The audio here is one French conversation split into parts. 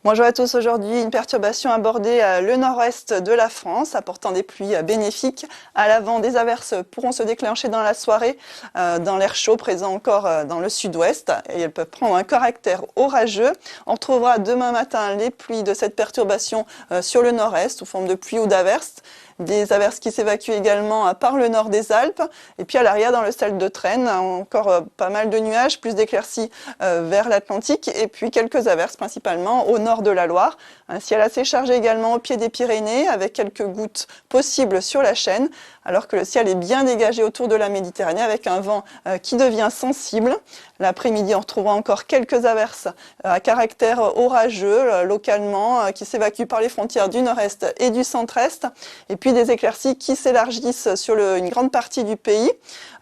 Bonjour à tous, aujourd'hui une perturbation abordée le nord-ouest de la France, apportant des pluies bénéfiques. À l'avant, des averses pourront se déclencher dans la soirée, dans l'air chaud présent encore dans le sud-ouest, et elles peuvent prendre un caractère orageux. On retrouvera demain matin les pluies de cette perturbation sur le nord-est, sous forme de pluie ou d'averses. Des averses qui s'évacuent également par le nord des Alpes. Et puis à l'arrière, dans le stade de Trène, encore pas mal de nuages, plus d'éclaircies vers l'Atlantique. Et puis quelques averses, principalement au nord de la Loire. Un ciel assez chargé également au pied des Pyrénées, avec quelques gouttes possibles sur la chaîne, alors que le ciel est bien dégagé autour de la Méditerranée, avec un vent qui devient sensible. L'après-midi, on retrouvera encore quelques averses à caractère orageux, localement, qui s'évacuent par les frontières du nord-est et du centre-est. Et puis des éclaircies qui s'élargissent sur une grande partie du pays.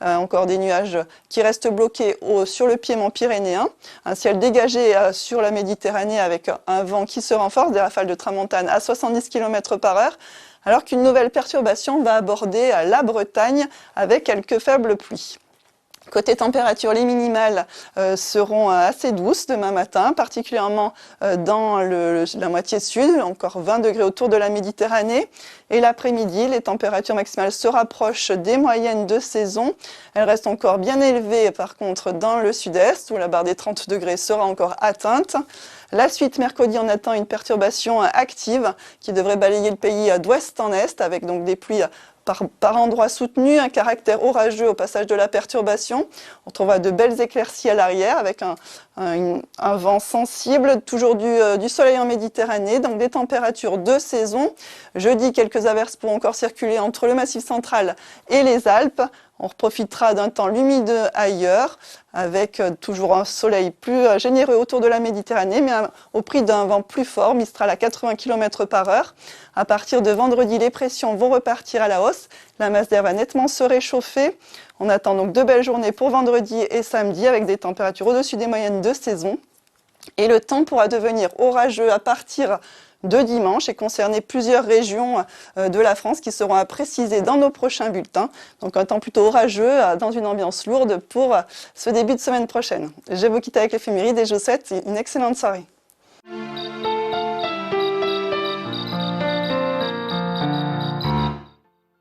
Encore des nuages qui restent bloqués sur le piémont pyrénéen. Un ciel dégagé sur la Méditerranée avec un vent qui se renforce, des rafales de tramontane à 70 km/h. Alors qu'une nouvelle perturbation va aborder la Bretagne avec quelques faibles pluies. Côté température, les minimales seront assez douces demain matin, particulièrement dans la moitié sud, encore 20 degrés autour de la Méditerranée. Et l'après-midi, les températures maximales se rapprochent des moyennes de saison. Elles restent encore bien élevées par contre dans le sud-est, où la barre des 30 degrés sera encore atteinte. La suite, mercredi, on attend une perturbation active qui devrait balayer le pays d'ouest en est, avec donc des pluies par endroits soutenus, un caractère orageux au passage de la perturbation. On trouvera de belles éclaircies à l'arrière avec un vent sensible, toujours du soleil en Méditerranée, donc des températures de saison. Jeudi, quelques averses pourront encore circuler entre le Massif central et les Alpes. On profitera d'un temps lumineux ailleurs, avec toujours un soleil plus généreux autour de la Méditerranée, mais au prix d'un vent plus fort, Mistral à 80 km/h. À partir de vendredi, les pressions vont repartir à la hausse. La masse d'air va nettement se réchauffer. On attend donc de belles journées pour vendredi et samedi, avec des températures au-dessus des moyennes de saison. Et le temps pourra devenir orageux à partir de dimanche et concerner plusieurs régions de la France qui seront à préciser dans nos prochains bulletins. Donc un temps plutôt orageux dans une ambiance lourde pour ce début de semaine prochaine. Je vous quitte avec l'éphéméride et je vous souhaite une excellente soirée.